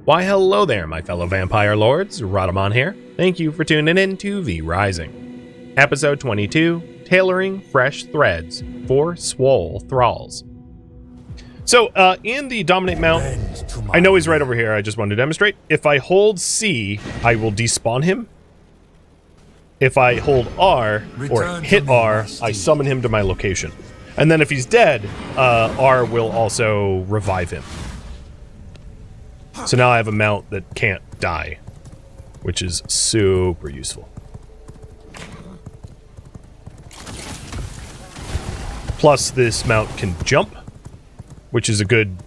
Why hello there, my fellow vampire lords, Rhadamant here. Thank you for tuning in to V Rising. Episode 22, Tailoring Fresh Threads for Swole Thralls. So, in the Dominate mount, I know he's right over here, I just wanted to demonstrate. If I hold C, I will despawn him. If I hold R, or hit R, I summon him to my location. And then if he's dead, R will also revive him. So now I have a mount that can't die, which is super useful. Plus, this mount can jump, which is a good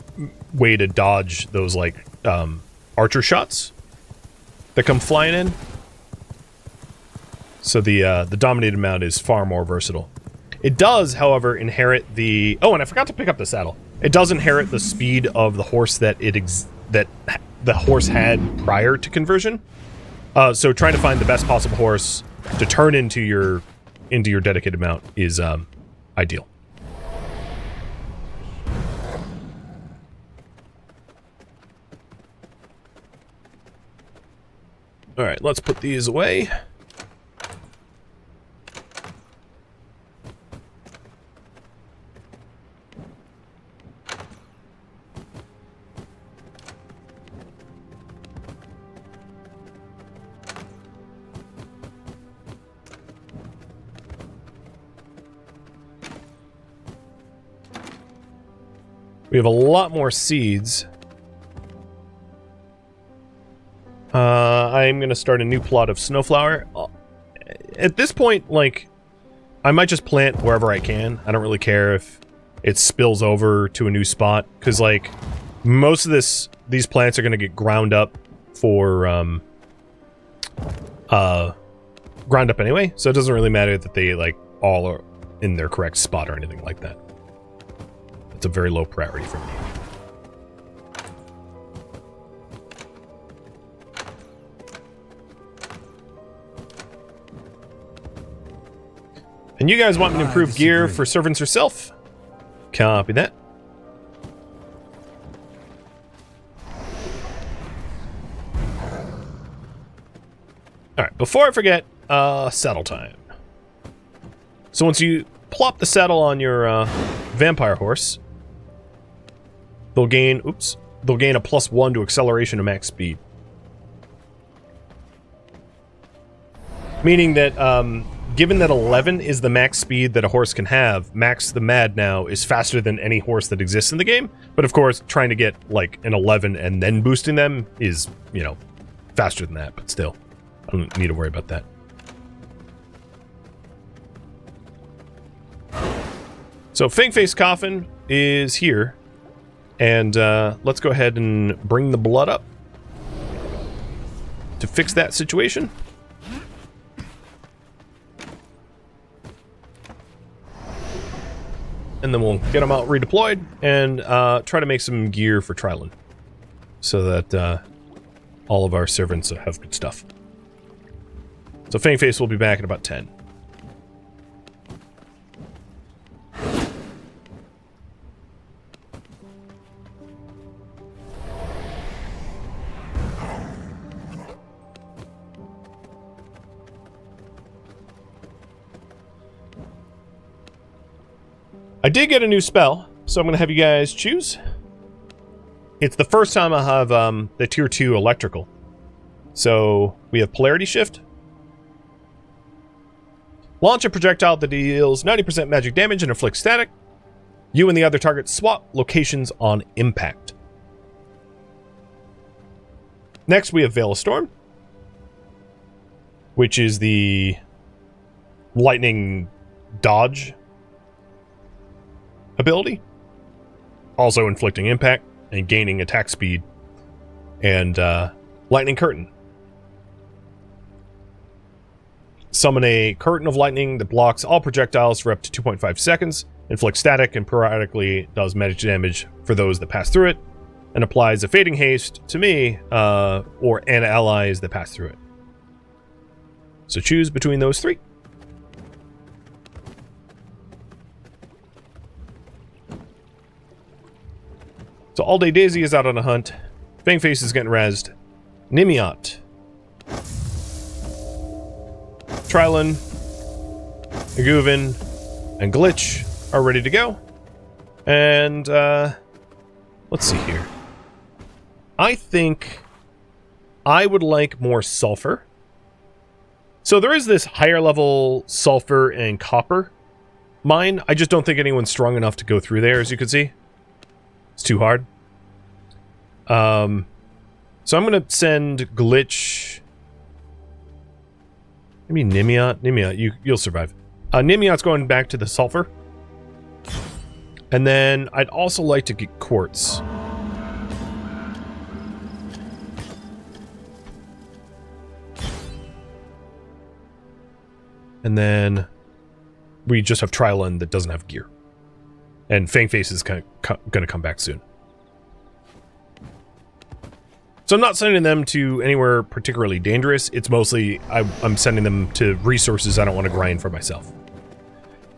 way to dodge those, like, archer shots that come flying in. So the dominated mount is far more versatile. It does, however, inherit the... Oh, and I forgot to pick up the saddle. It does inherit the speed of the horse that the horse had prior to conversion. So trying to find the best possible horse to turn into your dedicated mount is ideal. All right, let's put these away. We have a lot more seeds. I'm going to start a new plot of snowflower. At this point, like, I might just plant wherever I can. I don't really care if it spills over to a new spot, because, like, most of these plants are going to get ground up for, ground up anyway, so it doesn't really matter that they, like, all are in their correct spot or anything like that. It's a very low priority for me. And you guys want me to improve gear for servants yourself? Copy that. Alright, before I forget, saddle time. So once you plop the saddle on your vampire horse, they'll gain a +1 to acceleration to max speed. Meaning that, given that 11 is the max speed that a horse can have, Max the Mad now is faster than any horse that exists in the game. But of course, trying to get, like, an 11 and then boosting them is, you know, faster than that. But still, I don't need to worry about that. So, Fangface Coffin is here. And let's go ahead and bring the blood up to fix that situation. And then we'll get them out redeployed and try to make some gear for Trilon, so that all of our servants have good stuff. So Fangface will be back in about 10. I did get a new spell, so I'm going to have you guys choose. It's the first time I have the tier 2 electrical. So we have Polarity Shift. Launch a projectile that deals 90% magic damage and inflicts static. You and the other target swap locations on impact. Next we have Veil of Storm, which is the lightning dodge ability, also inflicting impact and gaining attack speed, and lightning curtain. Summon a curtain of lightning that blocks all projectiles for up to 2.5 seconds, inflicts static, and periodically does magic damage for those that pass through it, and applies a fading haste to me and allies that pass through it. So choose between those three. So All Day Daisy is out on a hunt Fangface is getting rezzed. Nimiot. Trilon, Aguvin, and Glitch are ready to go. And, let's see here. I think I would like more sulfur. So there is this higher level sulfur and copper mine. I just don't think anyone's strong enough to go through there, as you can see. It's too hard. So I'm going to send Glitch... Maybe Nimiot. Nimiot, you'll survive. Nimiot's going back to the sulfur. And then I'd also like to get quartz. And then we just have Trilon that doesn't have gear. And Fangface is going to come back soon. So I'm not sending them to anywhere particularly dangerous. It's mostly I'm sending them to resources I don't want to grind for myself.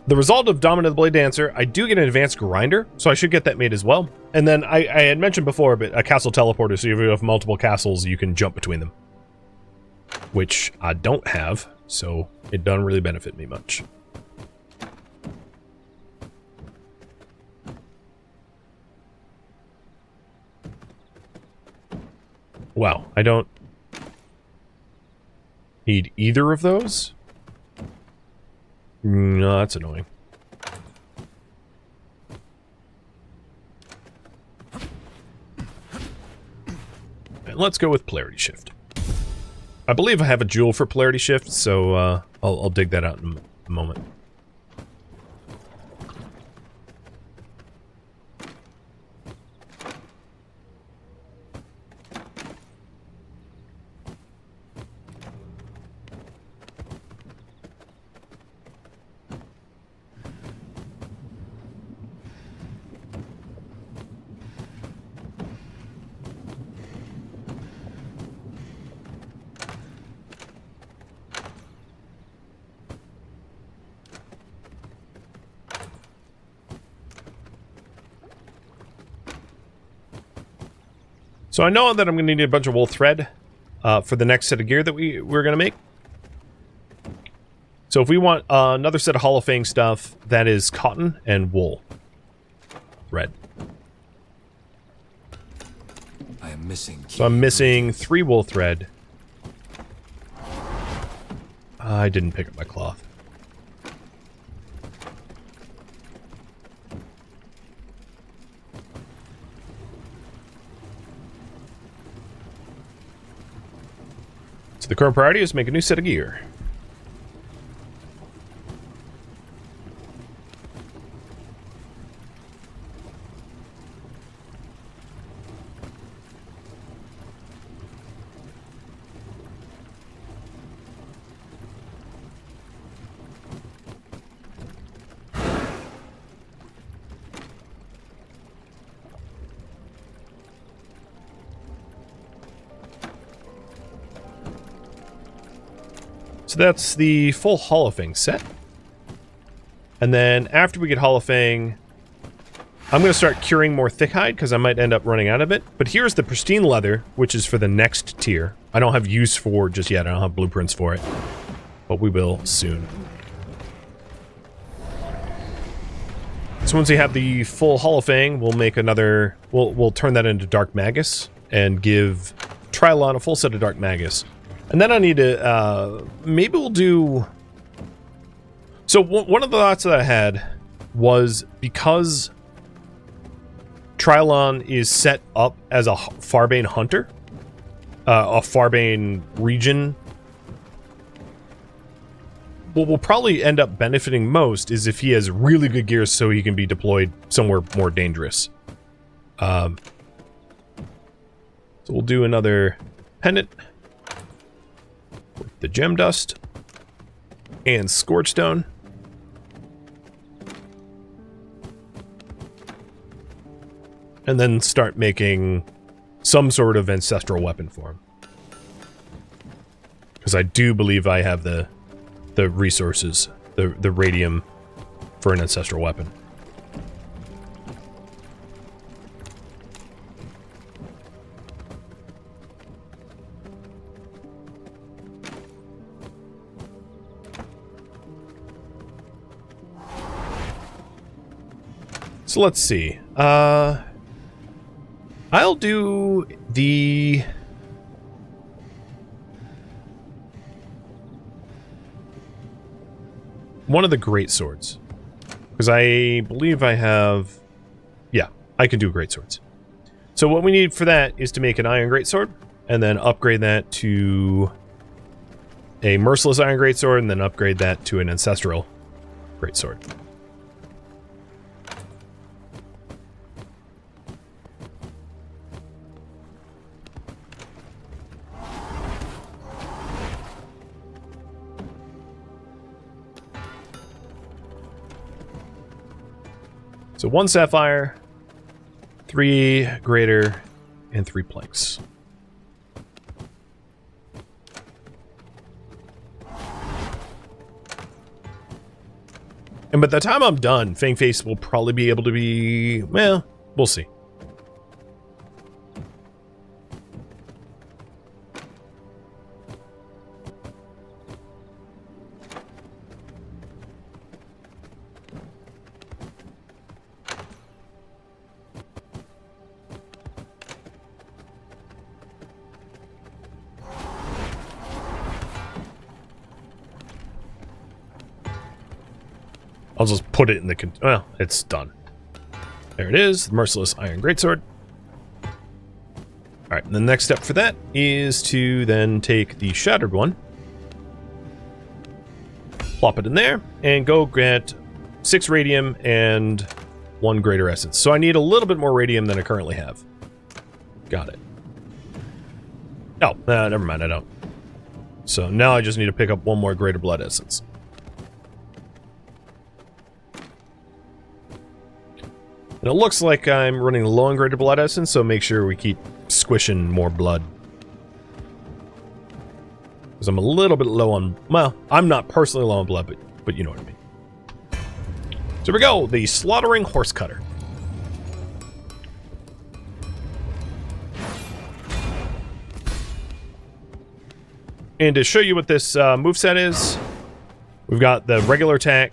The result of Dominant the Blade Dancer, I do get an advanced grinder, so I should get that made as well. And then I had mentioned before, but a castle teleporter, so if you have multiple castles, you can jump between them. Which I don't have, so it doesn't really benefit me much. Wow, I don't need either of those? No, that's annoying. And let's go with Polarity Shift. I believe I have a jewel for Polarity Shift, so I'll dig that out in a moment. So I know that I'm going to need a bunch of wool thread for the next set of gear that we're going to make. So if we want another set of Hollow Fang stuff, that is cotton and wool. Red. I am missing. So I'm missing 3 wool thread. I didn't pick up my cloth. So the current priority is to make a new set of gear. So that's the full Hollow Fang set. And then after we get Hollow Fang, I'm going to start curing more thick hide because I might end up running out of it. But here's the pristine leather, which is for the next tier. I don't have use for just yet. I don't have blueprints for it. But we will soon. So once we have the full Hollow Fang, we'll make another... We'll turn that into Dark Magus and give Trilon a full set of Dark Magus. And then I need to, maybe we'll do... So one of the thoughts that I had was because Trilon is set up as a Farbane hunter, a Farbane region, what will probably end up benefiting most is if he has really good gear so he can be deployed somewhere more dangerous. So we'll do another pendant. The gem dust and scorchstone. And then start making some sort of ancestral weapon for him. Because I do believe I have the resources, the radium for an ancestral weapon. So let's see. I'll do the... one of the great swords. Because I believe I have... yeah, I can do great swords. So what we need for that is to make an iron greatsword, and then upgrade that to a merciless iron greatsword, and then upgrade that to an ancestral greatsword. So 1 sapphire, 3 greater, and 3 planks. And by the time I'm done, Fangface will probably be able to be... well, we'll see. I'll just put it in the... well, it's done. There it is, the Merciless Iron Greatsword. Alright, the next step for that is to then take the Shattered one, plop it in there, and go get 6 Radium and 1 Greater Essence. So I need a little bit more Radium than I currently have. Got it. Oh, never mind, I don't. So now I just need to pick up 1 more Greater Blood Essence. And it looks like I'm running low on Greater Blood Essence, so make sure we keep squishing more blood. Because I'm a little bit low on... well, I'm not personally low on blood, but you know what I mean. So here we go, the Slaughtering Horse Cutter. And to show you what this moveset is, we've got the regular attack,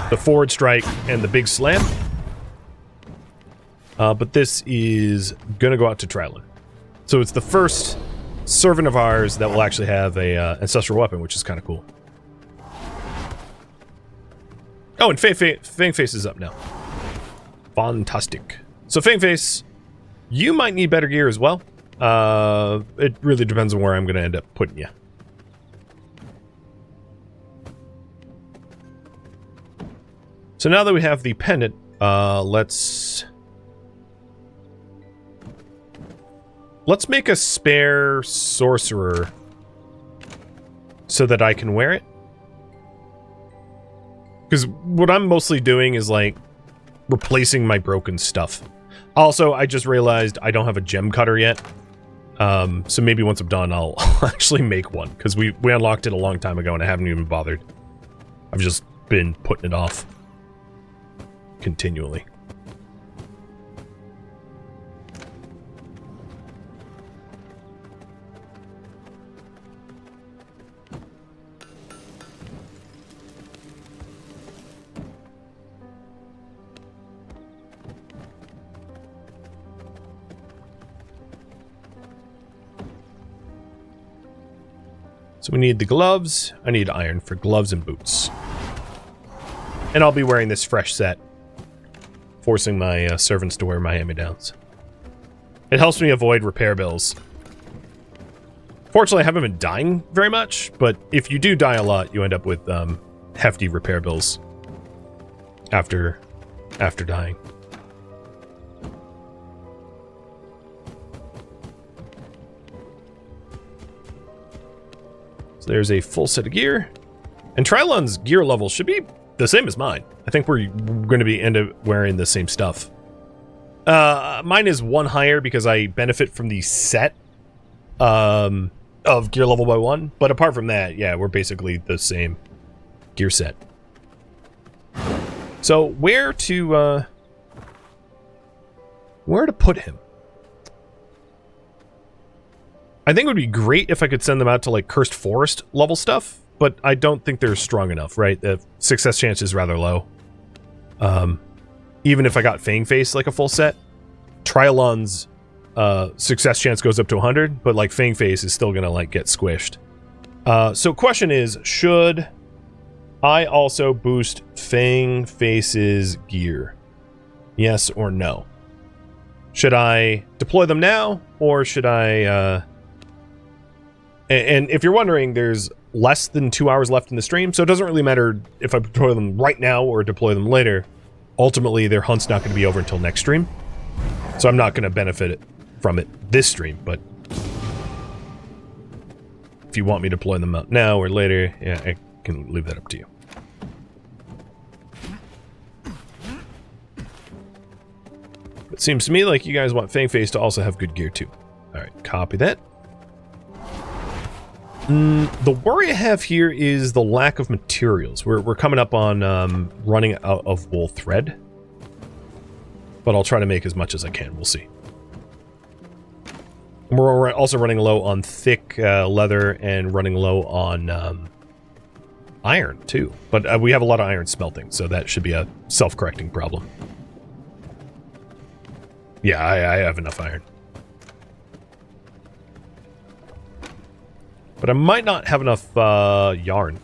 the forward strike, and the big slam. But this is gonna go out to Thralls. So it's the first servant of ours that will actually have a ancestral weapon, which is kind of cool. Oh, and Fangface is up now. Fantastic. So Fangface, you might need better gear as well. It really depends on where I'm gonna end up putting you. So now that we have the pendant, let's make a spare sorcerer so that I can wear it. Because what I'm mostly doing is like replacing my broken stuff. Also, I just realized I don't have a gem cutter yet. So maybe once I'm done, I'll actually make one. Because we unlocked it a long time ago and I haven't even bothered. I've just been putting it off continually. So we need the gloves. I need iron for gloves and boots. And I'll be wearing this fresh set, forcing my servants to wear my hand-me-downs. It helps me avoid repair bills. Fortunately, I haven't been dying very much, but if you do die a lot, you end up with hefty repair bills after dying. So there's a full set of gear. And Trilon's gear level should be the same as mine. I think we're going to be end up wearing the same stuff. Mine is 1 higher because I benefit from the set of gear level by 1. But apart from that, yeah, we're basically the same gear set. So where to put him? I think it would be great if I could send them out to like Cursed Forest level stuff, but I don't think they're strong enough, right? The success chance is rather low. even if I got Fang Face like a full set. Trilon's success chance goes up to 100, but like Fang Face is still gonna like get squished. So question is, should I also boost Fang Face's gear? Yes or no? Should I deploy them now, or should I... And if you're wondering, there's less than 2 hours left in the stream, so it doesn't really matter if I deploy them right now or deploy them later. Ultimately, their hunt's not going to be over until next stream. So I'm not going to benefit from it this stream, but if you want me to deploy them out now or later, yeah, I can leave that up to you. It seems to me like you guys want Fang Face to also have good gear too. Alright, copy that. The worry I have here is the lack of materials. We're coming up on running out of wool thread. But I'll try to make as much as I can. We'll see. We're also running low on thick leather and running low on iron too. But we have a lot of iron smelting, so that should be a self-correcting problem. Yeah, I have enough iron. But I might not have enough yarn.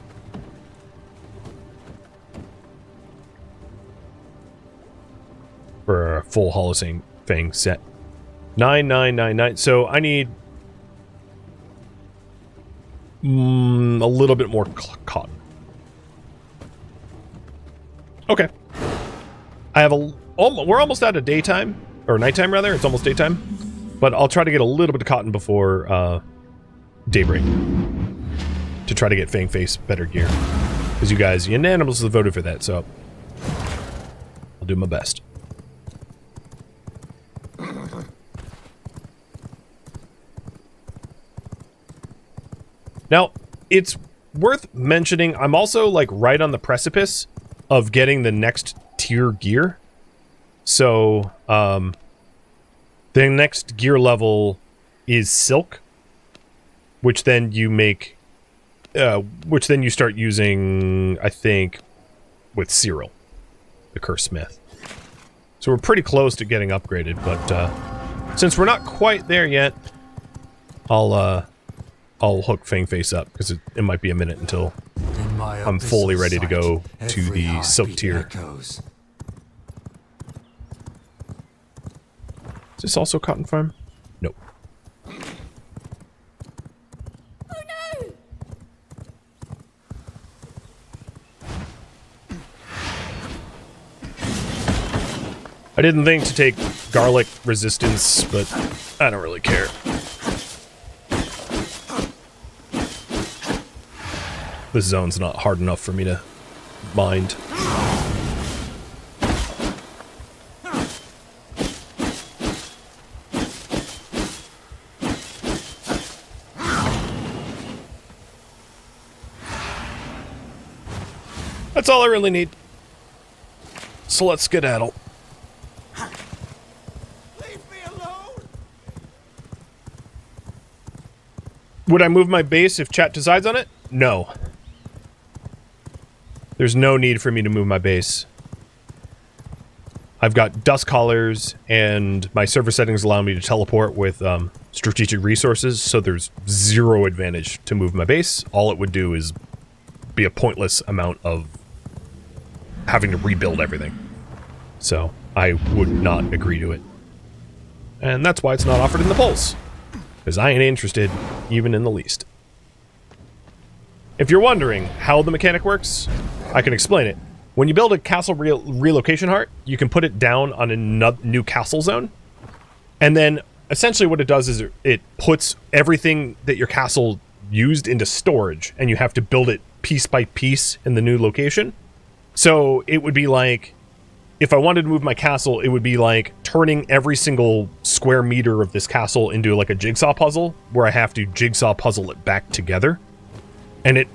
For a full Holocene Fang set. 9999. So I need a little bit more cotton. Okay. I have we're almost out of daytime. Or nighttime, rather. It's almost daytime. But I'll try to get a little bit of cotton before daybreak. To try to get Fang Face better gear. Because you guys unanimously voted for that, so I'll do my best. Now, it's worth mentioning, I'm also like right on the precipice of getting the next tier gear. So, the next gear level is silk, which then you make, which then you start using, I think, with Cyril, the Cursed Smith. So we're pretty close to getting upgraded, but since we're not quite there yet, I'll hook Fang Face up, because it might be a minute until I'm fully ready to go to the silk tier. Is this also cotton farm? Nope. Oh no! I didn't think to take garlic resistance, but I don't really care. This zone's not hard enough for me to mind. That's all I really need. So let's skedaddle. Leave me alone! Would I move my base if chat decides on it? No. There's no need for me to move my base. I've got dust collars, and my server settings allow me to teleport with strategic resources, so there's zero advantage to move my base. All it would do is be a pointless amount of having to rebuild everything. So I would not agree to it. And that's why it's not offered in the polls. Because I ain't interested, even in the least. If you're wondering how the mechanic works, I can explain it. When you build a castle relocation heart, you can put it down on a new castle zone. And then essentially what it does is it puts everything that your castle used into storage, and you have to build it piece by piece in the new location. So it would be like, if I wanted to move my castle, it would be like turning every single square meter of this castle into like a jigsaw puzzle, where I have to jigsaw puzzle it back together. And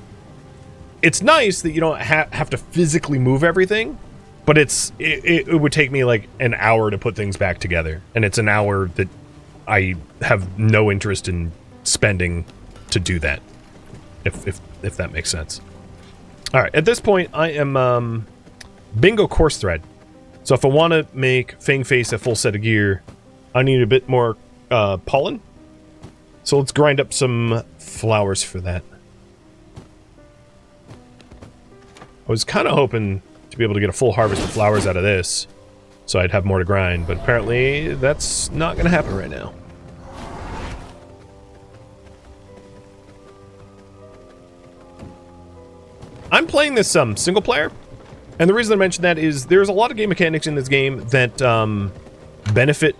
it's nice that you don't have to physically move everything, but it would take me like an hour to put things back together, and it's an hour that I have no interest in spending to do that, if that makes sense. All right, at this point I am bingo course thread. So if I want to make Fangface a full set of gear, I need a bit more pollen. So let's grind up some flowers for that. I was kind of hoping to be able to get a full harvest of flowers out of this, so I'd have more to grind, but apparently that's not going to happen right now. I'm playing this single player, and the reason I mention that is there's a lot of game mechanics in this game that benefit,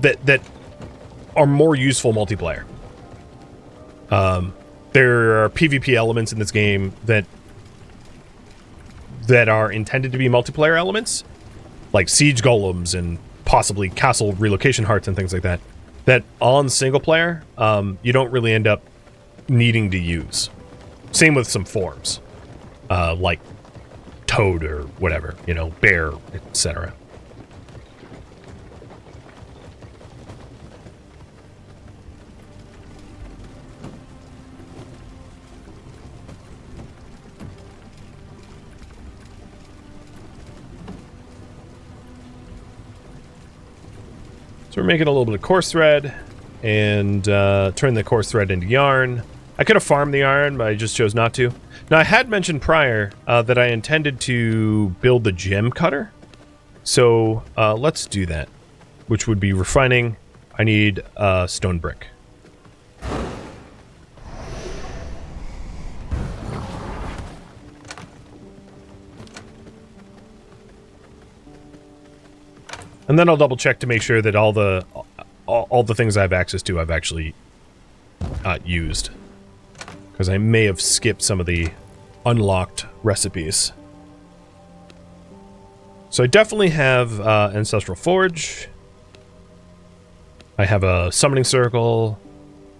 that are more useful multiplayer. There are PvP elements in this game that are intended to be multiplayer elements, like siege golems and possibly castle relocation hearts and things like that, that on single player, you don't really end up needing to use. Same with some forms, like toad or whatever, you know, bear, etc. So we're making a little bit of coarse thread and turn the coarse thread into yarn. I could have farmed the yarn, but I just chose not to. Now, I had mentioned prior that I intended to build the gem cutter. So let's do that, which would be refining. I need stone brick. And then I'll double check to make sure that all the things I have access to I've actually used. Because I may have skipped some of the unlocked recipes. So I definitely have Ancestral Forge. I have a Summoning Circle.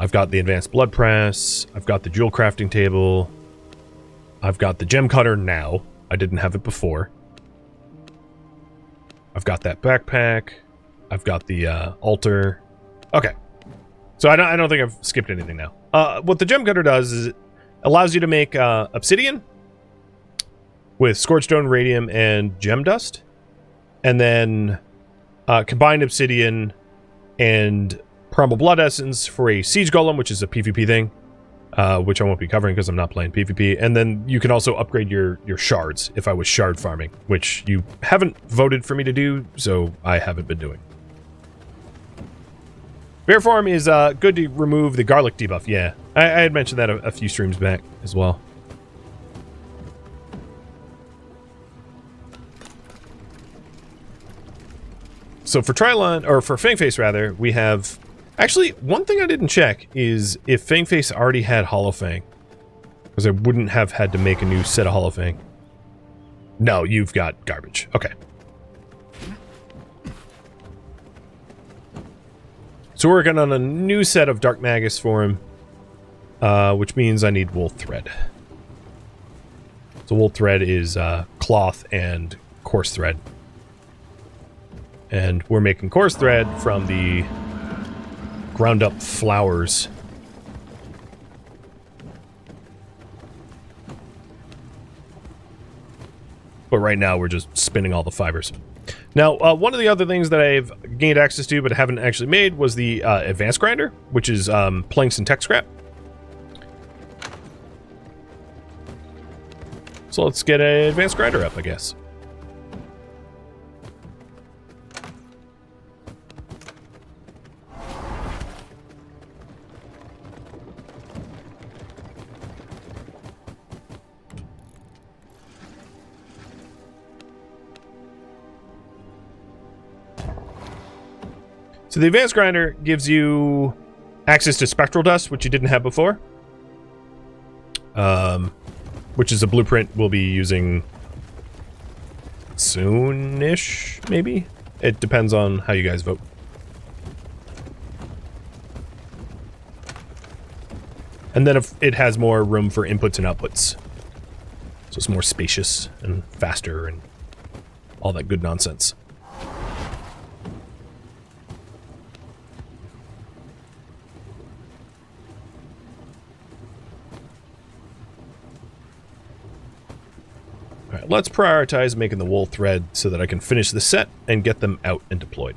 I've got the Advanced Blood Press. I've got the Jewel Crafting Table. I've got the Gem Cutter now. I didn't have it before. I've got that backpack. I've got the altar. Okay. So I don't think I've skipped anything now. What the Gem Cutter does is it allows you to make obsidian with scorched stone, radium, and gem dust. And then combined obsidian and primal blood essence for a siege golem, which is a PvP thing. Which I won't be covering because I'm not playing PvP. And then you can also upgrade your shards if I was shard farming, which you haven't voted for me to do, so I haven't been doing. Bear form is good to remove the garlic debuff. Yeah, I had mentioned that a few streams back as well. So for Trilon, or for Fangface rather, we have... Actually, one thing I didn't check is if Fangface already had Hollow Fang. Because I wouldn't have had to make a new set of Hollow Fang. No, you've got garbage. Okay. So we're working on a new set of Dark Magus for him. Which means I need wool thread. So wool thread is cloth and coarse thread. And we're making coarse thread from the ground up flowers. But right now we're just spinning all the fibers. Now, one of the other things that I've gained access to but haven't actually made was the advanced grinder, which is planks and tech scrap. So let's get an advanced grinder up, I guess. So the advanced grinder gives you access to spectral dust, which you didn't have before. Which is a blueprint we'll be using soon-ish, maybe? It depends on how you guys vote. And then if it has more room for inputs and outputs. So it's more spacious and faster and all that good nonsense. Alright, let's prioritize making the wool thread so that I can finish the set and get them out and deployed.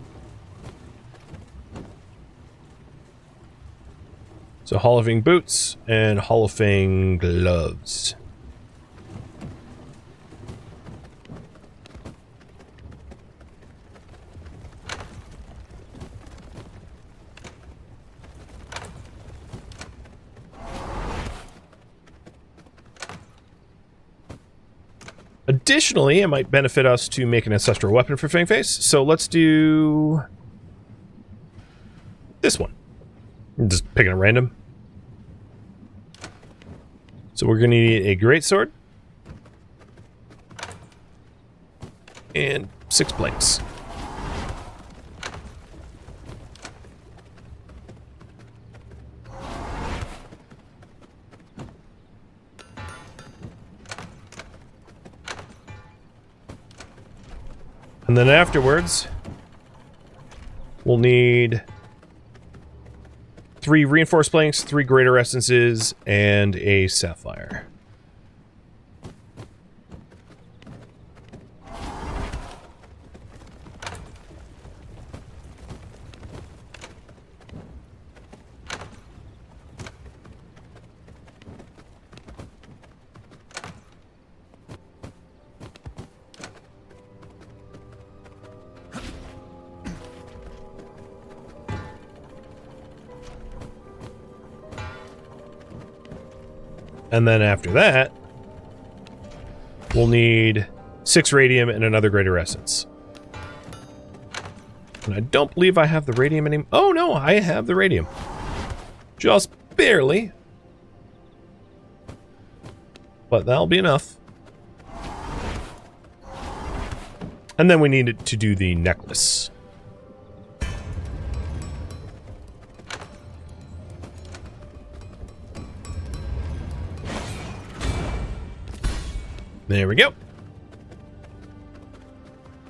So Hollowing boots and Hollowing gloves. Additionally, it might benefit us to make an ancestral weapon for Fangface, so let's do this one. I'm just picking a random. So we're going to need a greatsword and 6 planks. And then afterwards, we'll need 3 reinforced planks, 3 greater essences, and a sapphire. And then after that, we'll need 6 radium and another greater essence. And I don't believe I have the radium anymore. Oh no, I have the radium. Just barely. But that'll be enough. And then we need to do the necklace. There we go.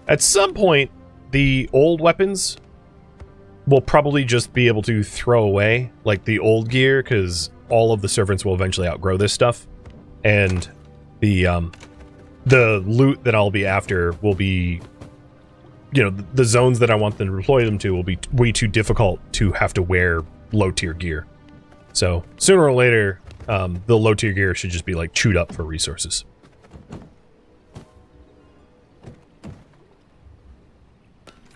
At some point, the old weapons will probably just be able to throw away, like the old gear, because all of the servants will eventually outgrow this stuff. And the loot that I'll be after will be, you know, the zones that I want them to deploy them to will be way too difficult to have to wear low-tier gear. So, sooner or later, the low-tier gear should just be, like, chewed up for resources.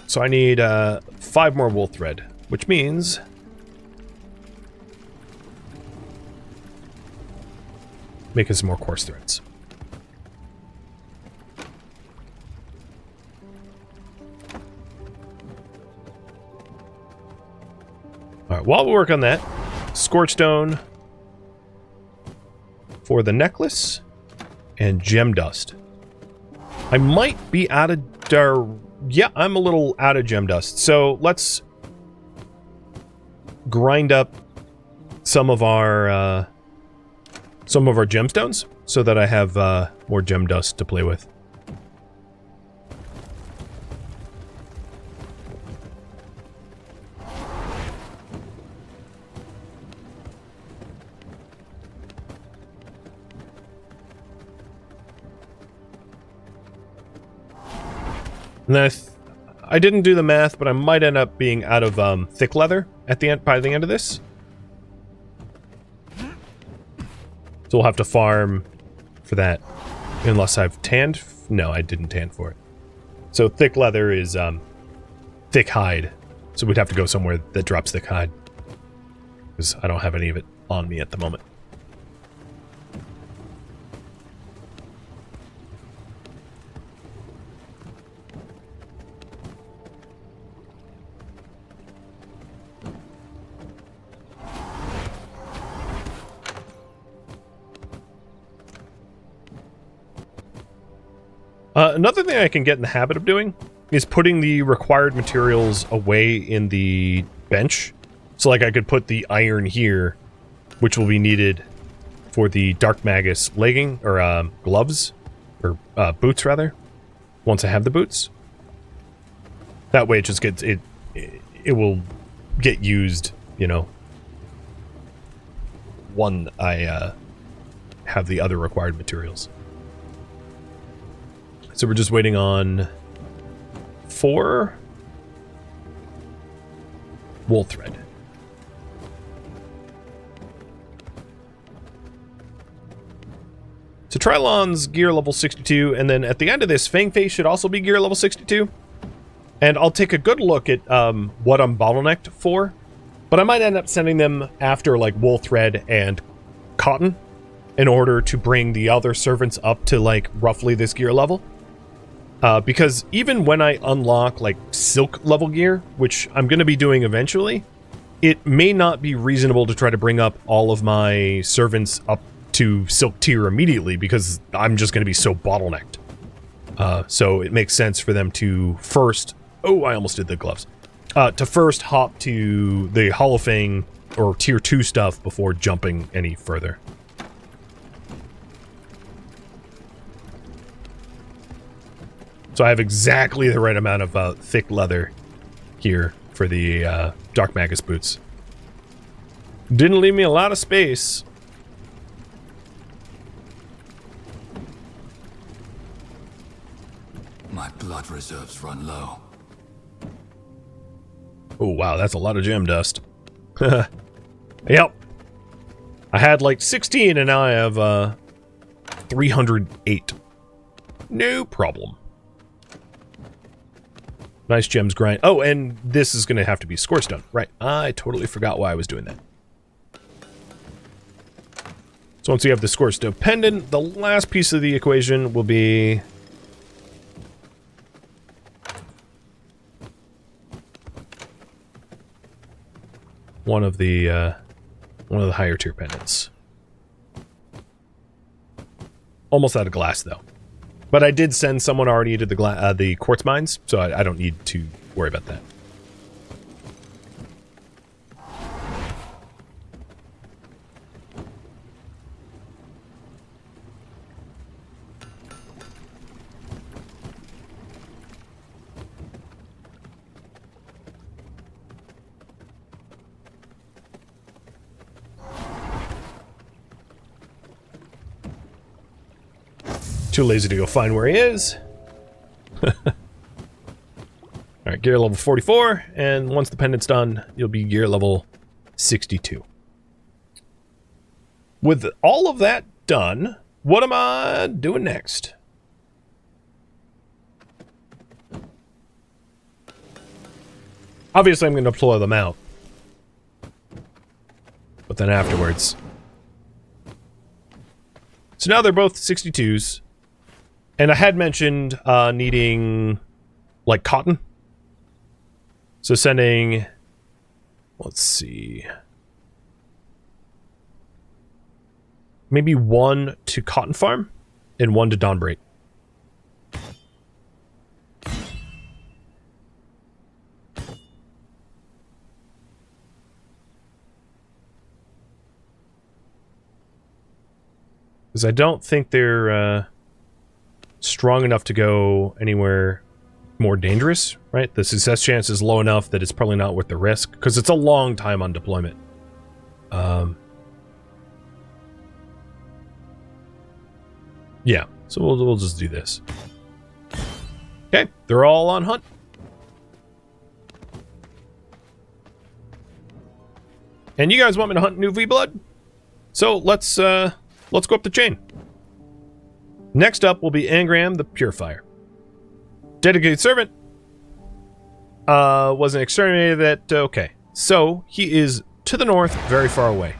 So I need 5 more wool thread, which means making some more coarse threads. Alright, while we work on that, scorchstone for the necklace and gem dust. I might be out of yeah, I'm a little out of gem dust. So let's grind up some of our gemstones so that I have more gem dust to play with. And then I didn't do the math, but I might end up being out of thick leather at the end by the end of this. So we'll have to farm for that, unless I've tanned. No, I didn't tan for it. So thick leather is thick hide, so we'd have to go somewhere that drops thick hide, because I don't have any of it on me at the moment. Another thing I can get in the habit of doing is putting the required materials away in the bench. So like I could put the iron here, which will be needed for the Dark Magus legging, or gloves, or boots rather, once I have the boots. That way it just gets, it will get used, you know, when I have the other required materials. So we're just waiting on 4 wool thread. So Trilon's gear level 62, and then at the end of this, Fangface should also be gear level 62. And I'll take a good look at what I'm bottlenecked for, but I might end up sending them after like wool thread and cotton in order to bring the other servants up to like roughly this gear level. Because even when I unlock like silk level gear, which I'm going to be doing eventually, it may not be reasonable to try to bring up all of my servants up to silk tier immediately because I'm just going to be so bottlenecked. So it makes sense for them to first... Oh, I almost did the gloves. To first hop to the Hollow Fang or tier 2 stuff before jumping any further. So I have exactly the right amount of thick leather here for the Dark Magus boots. Didn't leave me a lot of space. My blood reserves run low. Oh, wow, that's a lot of gem dust. Yep. I had like 16 and now I have 308. No problem. Nice gems grind. Oh, and this is going to have to be scorestone. Right. I totally forgot why I was doing that. So once you have the scorestone pendant, the last piece of the equation will be... one of the higher tier pendants. Almost out of glass though, but I did send someone already to the quartz mines, so I don't need to worry about that. Too lazy to go find where he is. Alright, gear level 44, and once the pendant's done, you'll be gear level 62. With all of that done, what am I doing next? Obviously, I'm going to deploy them out. But then afterwards... So now they're both 62s. And I had mentioned needing, like, cotton. So sending... Let's see... maybe 1 to Cotton Farm and 1 to Dawnbreak. Because I don't think they're strong enough to go anywhere more dangerous, right? The success chance is low enough that it's probably not worth the risk, because it's a long time on deployment. Yeah, so we'll just do this. Okay, they're all on hunt. And you guys want me to hunt new V-Blood? So let's go up the chain. Next up will be Angram the Purifier. Dedicated servant. Was an exterminator that... okay. So, he is to the north, very far away.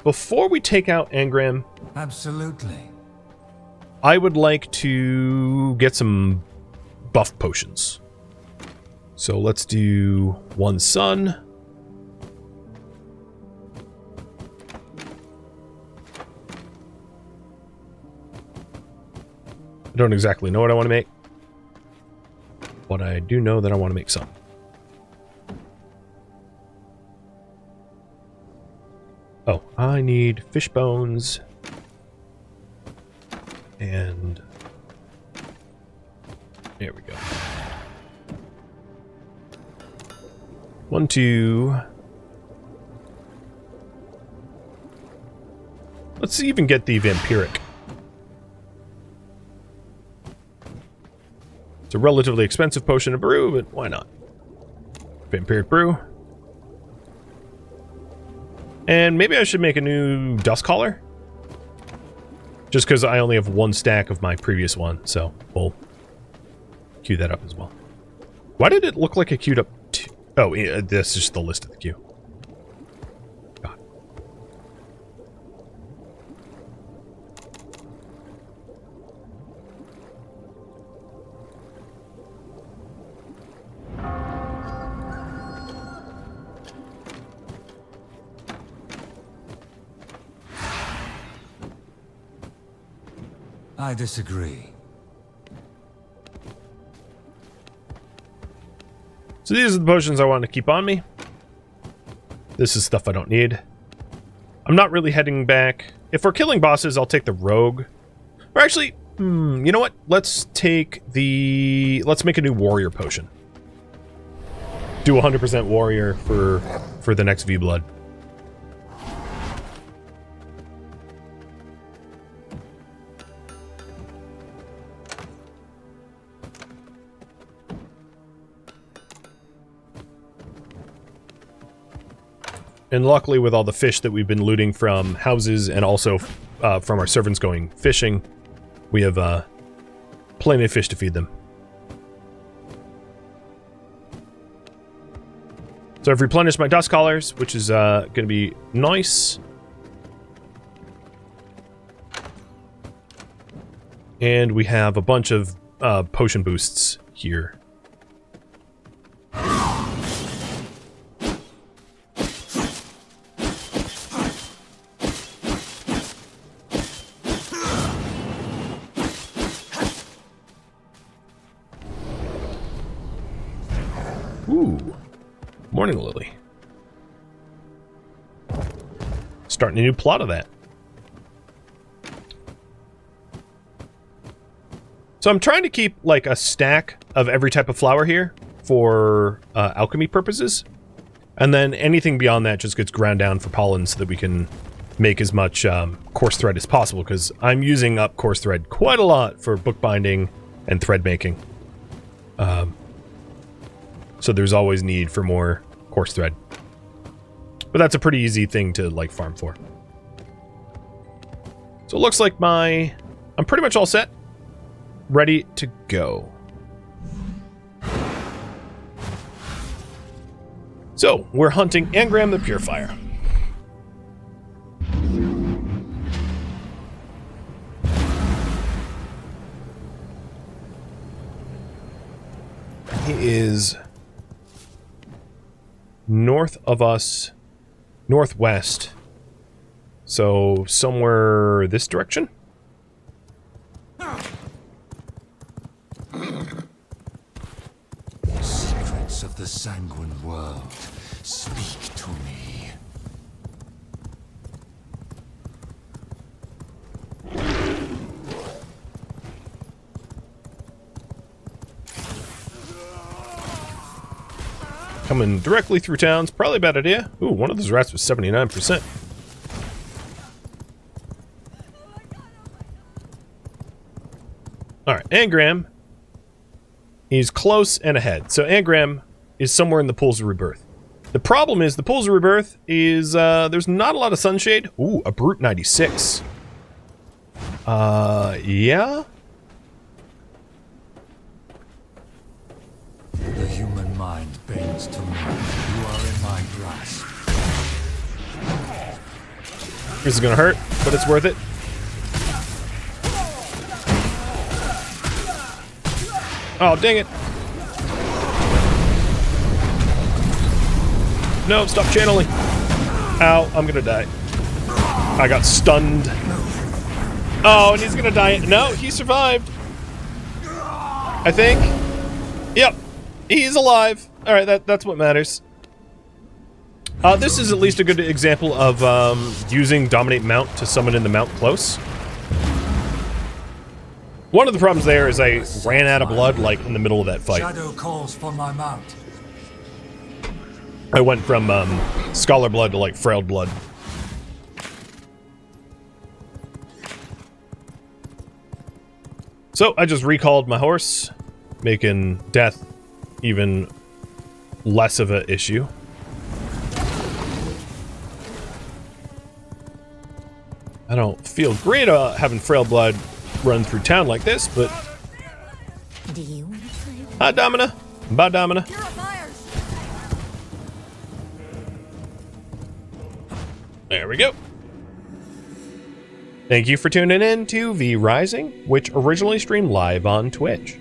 Before we take out Angram... Absolutely. I would like to get some buff potions. So let's do 1 sun. I don't exactly know what I want to make, but I do know that I want to make some. Oh, I need fish bones and there we go. 1, 2. Let's even get the vampiric. relatively expensive potion to brew, but why not? Vampiric brew. And maybe I should make a new dust collar. Just because I only have one stack of my previous one, so we'll queue that up as well. Why did it look like it queued up? Oh, yeah, this is just the list of the queue. God. I disagree. So these are the potions I want to keep on me. This is stuff I don't need. I'm not really heading back. If we're killing bosses, I'll take the rogue. Or actually, you know what? Let's make a new warrior potion. Do 100% warrior for the next V-Blood. And luckily, with all the fish that we've been looting from houses and also from our servants going fishing, we have plenty of fish to feed them. So I've replenished my dust collars, which is going to be nice. And we have a bunch of potion boosts here. Ooh, Morning Lily. Starting a new plot of that. So I'm trying to keep like a stack of every type of flower here for alchemy purposes. And then anything beyond that just gets ground down for pollen so that we can make as much coarse thread as possible, because I'm using up coarse thread quite a lot for bookbinding and thread making. So there's always need for more coarse thread. But that's a pretty easy thing to like farm for. So it looks like I'm pretty much all set. Ready to go. So we're hunting Angram the Purifier. He is north of us, northwest, so somewhere this direction. Secrets of the sanguine world, speak to me. Coming directly through town's probably a bad idea. Ooh, one of those rats was 79%. Alright, Angram. He's close and ahead. So Angram is somewhere in the Pools of Rebirth. The problem is the Pools of Rebirth is, there's not a lot of sunshade. Ooh, a Brute 96. Yeah? The human mind bends to me. You are in my grasp. This is gonna hurt, but it's worth it. Oh, dang it. No, stop channeling. Ow, I'm gonna die. I got stunned. Oh, and he's gonna die. No, he survived. I think. Yep. He's alive. Alright, that's what matters. This is at least a good example of using Dominate Mount to summon in the mount close. One of the problems there is I ran out of blood, like, in the middle of that fight. Shadow calls for my mount. I went from Scholar blood to, like, Frailed blood. So, I just recalled my horse. making death even less of an issue. I don't feel great about having frail blood run through town like this, but... Do you want to play? Hi, Domina. Bye, Domina. Purifiers! There we go. Thank you for tuning in to V Rising, which originally streamed live on Twitch.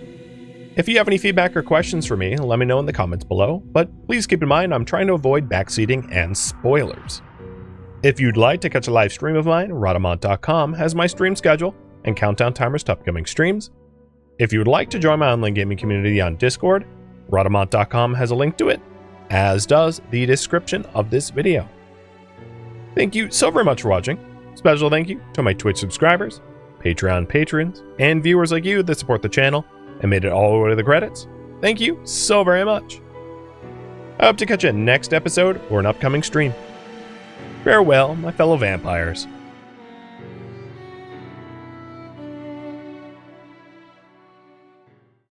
If you have any feedback or questions for me, let me know in the comments below, but please keep in mind I'm trying to avoid backseating and spoilers. If you'd like to catch a live stream of mine, Rhadamant.com has my stream schedule and countdown timers to upcoming streams. If you would like to join my online gaming community on Discord, Rhadamant.com has a link to it, as does the description of this video. Thank you so very much for watching. Special thank you to my Twitch subscribers, Patreon patrons, and viewers like you that support the channel and made it all the way to the credits. Thank you so very much. I hope to catch you next episode or an upcoming stream. Farewell, my fellow vampires.